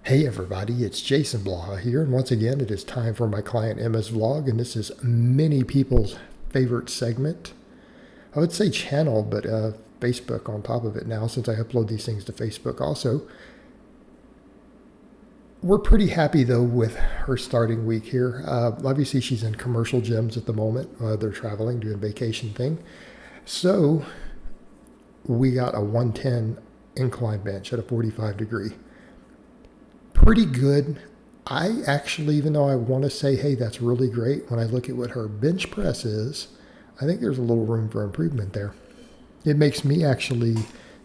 Hey everybody, it's Jason Blaha here, and once again it is time for my client Emma's vlog, and this is many people's favorite segment. I would say channel, but Facebook on top of it now since I upload these things to Facebook also. We're pretty happy though with her starting week here. Obviously she's in commercial gyms at the moment. They're traveling, doing vacation thing. So we got a 110 incline bench at a 45 degree. Pretty good. I actually, even though I want to say, hey, that's really great, when I look at what her bench press is, I think there's a little room for improvement there. It makes me actually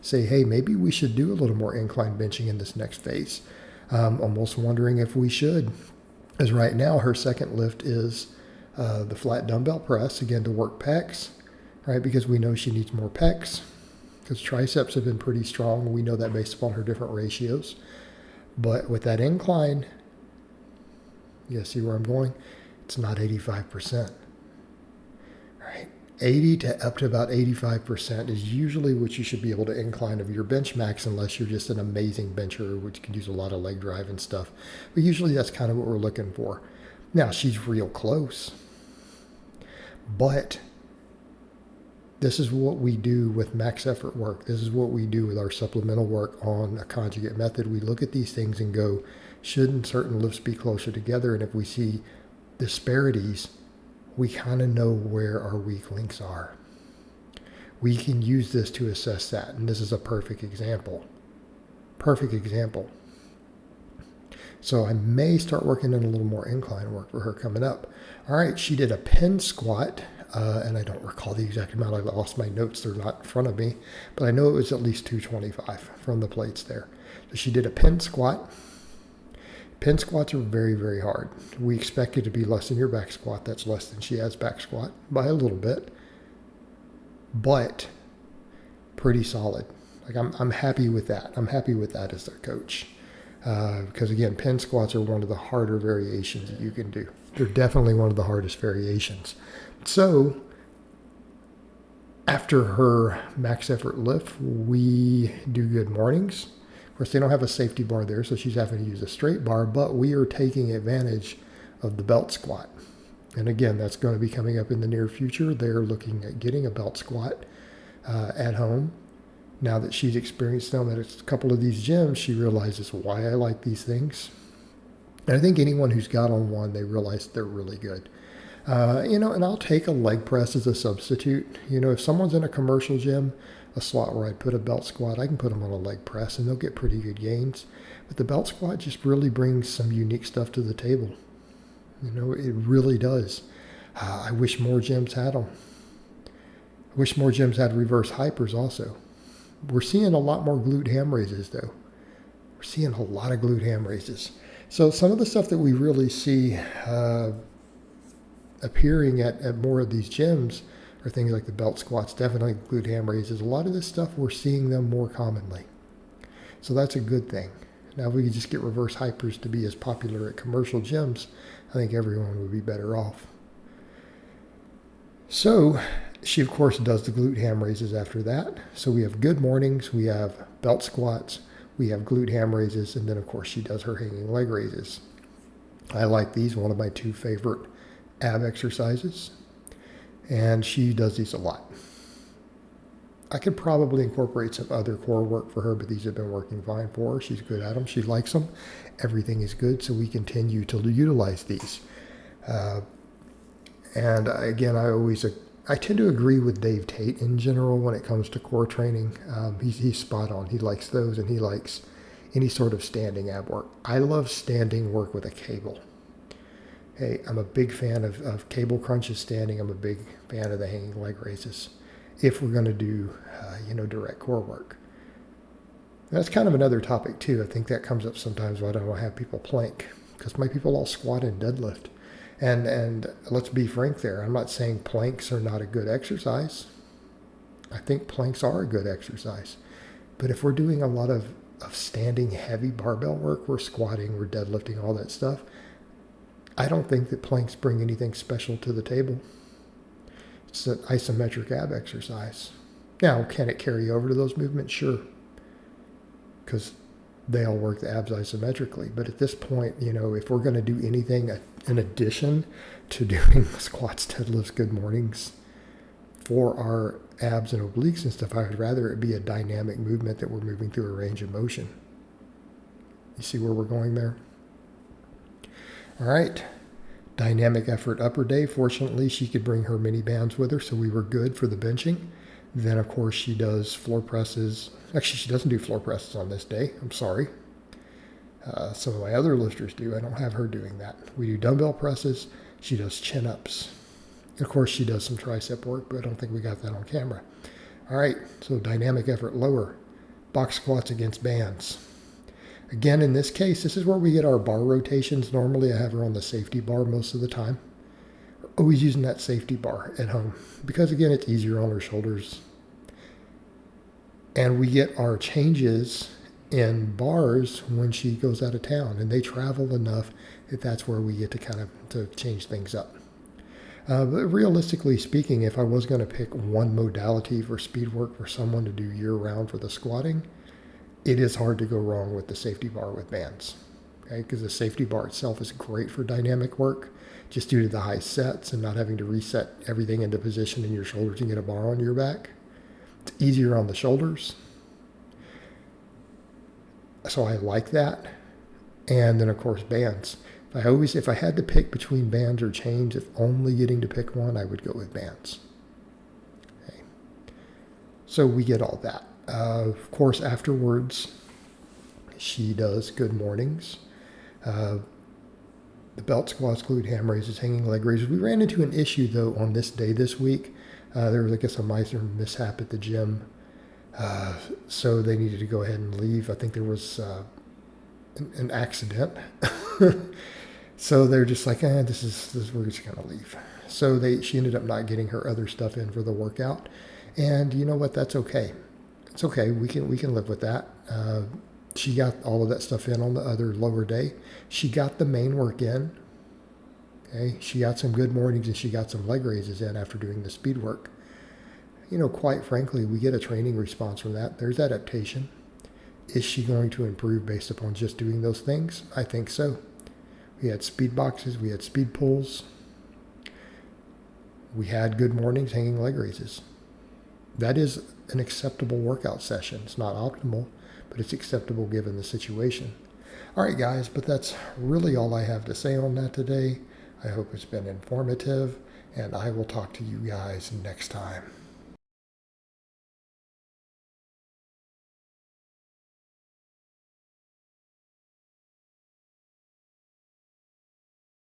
say, hey, maybe we should do a little more incline benching in this next phase. Almost wondering if we should. As right now, her second lift is the flat dumbbell press, again, to work pecs, right? Because we know she needs more pecs, because triceps have been pretty strong. We know that based upon her different ratios. But with that incline, you see where I'm going? It's not 85%. Right? 80 to up to about 85% is usually what you should be able to incline of your bench max, unless you're just an amazing bencher, which can use a lot of leg drive and stuff. But usually that's kind of what we're looking for. Now, she's real close. But this is what we do with max effort work. This is what we do with our supplemental work on a conjugate method. We look at these things and go, shouldn't certain lifts be closer together? And if we see disparities, we kind of know where our weak links are. We can use this to assess that. And this is a perfect example. Perfect example. So I may start working on a little more incline work for her coming up. All right, she did a pin squat. And I don't recall the exact amount. I lost my notes. They're not in front of me. But I know it was at least 225 from the plates there. So she did a pin squat. Pin squats are very, very hard. We expect it to be less than your back squat. That's less than she has back squat by a little bit. But pretty solid. Like I'm happy with that. I'm happy with that as their coach. Because again, pin squats are one of the harder variations that you can do. They're definitely one of the hardest variations. So after her max effort lift, we do good mornings. Of course, they don't have a safety bar there, so she's having to use a straight bar, but we are taking advantage of the belt squat. And again, that's going to be coming up in the near future. They're looking at getting a belt squat at home. Now that she's experienced them at a couple of these gyms, she realizes why I like these things. And I think anyone who's got on one, they realize they're really good. And I'll take a leg press as a substitute. If someone's in a commercial gym, a slot where I'd put a belt squat, I can put them on a leg press and they'll get pretty good gains. But the belt squat just really brings some unique stuff to the table. It really does. I wish more gyms had them. I wish more gyms had reverse hypers also. We're seeing a lot more glute ham raises though. We're seeing a lot of glute ham raises. So some of the stuff that we really see appearing at more of these gyms are things like the belt squats, definitely glute ham raises. A lot of this stuff, we're seeing them more commonly. So that's a good thing. Now, if we could just get reverse hypers to be as popular at commercial gyms, I think everyone would be better off. So she, of course, does the glute ham raises after that. So we have good mornings, we have belt squats, we have glute ham raises, and then, of course, she does her hanging leg raises. I like these, one of my two favorite ab exercises, and she does these a lot. I could probably incorporate some other core work for her, but these have been working fine for her. She's good at them. She likes them. Everything is good, so we continue to utilize these. And again, I tend to agree with Dave Tate in general when it comes to core training. He's spot on. He likes those, and he likes any sort of standing ab work. I love standing work with a cable. Hey, I'm a big fan of cable crunches standing. I'm a big fan of the hanging leg raises if we're going to do, direct core work. That's kind of another topic too. I think that comes up sometimes when I don't have people plank, because my people all squat and deadlift. And let's be frank there. I'm not saying planks are not a good exercise. I think planks are a good exercise. But if we're doing a lot of standing heavy barbell work, we're squatting, we're deadlifting, all that stuff, I don't think that planks bring anything special to the table. It's an isometric ab exercise. Now, can it carry over to those movements? Sure. Because they all work the abs isometrically. But at this point, if we're going to do anything in addition to doing squats, deadlifts, good mornings for our abs and obliques and stuff, I would rather it be a dynamic movement that we're moving through a range of motion. You see where we're going there? All right. Dynamic effort upper day. Fortunately, she could bring her mini bands with her, so we were good for the benching. Then, of course, she does floor presses. Actually, she doesn't do floor presses on this day. I'm sorry. Some of my other lifters do. I don't have her doing that. We do dumbbell presses. She does chin-ups. Of course, she does some tricep work, but I don't think we got that on camera. All right, so dynamic effort lower. Box squats against bands. Again, in this case, this is where we get our bar rotations. Normally, I have her on the safety bar most of the time. We're always using that safety bar at home because, again, it's easier on her shoulders. And we get our changes in bars when she goes out of town, and they travel enough that that's where we get to kind of to change things up. But realistically speaking, if I was going to pick one modality for speed work for someone to do year-round for the squatting, it is hard to go wrong with the safety bar with bands, okay? Because the safety bar itself is great for dynamic work, just due to the high sets and not having to reset everything into position in your shoulders and get a bar on your back. It's easier on the shoulders. So I like that. And then, of course, bands. If I had to pick between bands or chains, if only getting to pick one, I would go with bands. Okay. So we get all that. Of course, afterwards, she does good mornings. The belt squats, glute ham raises, hanging leg raises. We ran into an issue, though, on this day this week. There was, I guess, a minor mishap at the gym. So they needed to go ahead and leave. I think there was an accident. So they're just like, we're just going to leave. So she ended up not getting her other stuff in for the workout. And you know what? That's okay. It's okay. We can live with that. She got all of that stuff in on the other lower day. She got the main work in. Okay. She got some good mornings and she got some leg raises in after doing the speed work. Quite frankly, we get a training response from that. There's adaptation. Is she going to improve based upon just doing those things? I think so. We had speed boxes. We had speed pulls. We had good mornings, hanging leg raises. That is an acceptable workout session. It's not optimal, but it's acceptable given the situation. All right, guys, but that's really all I have to say on that today. I hope it's been informative, and I will talk to you guys next time.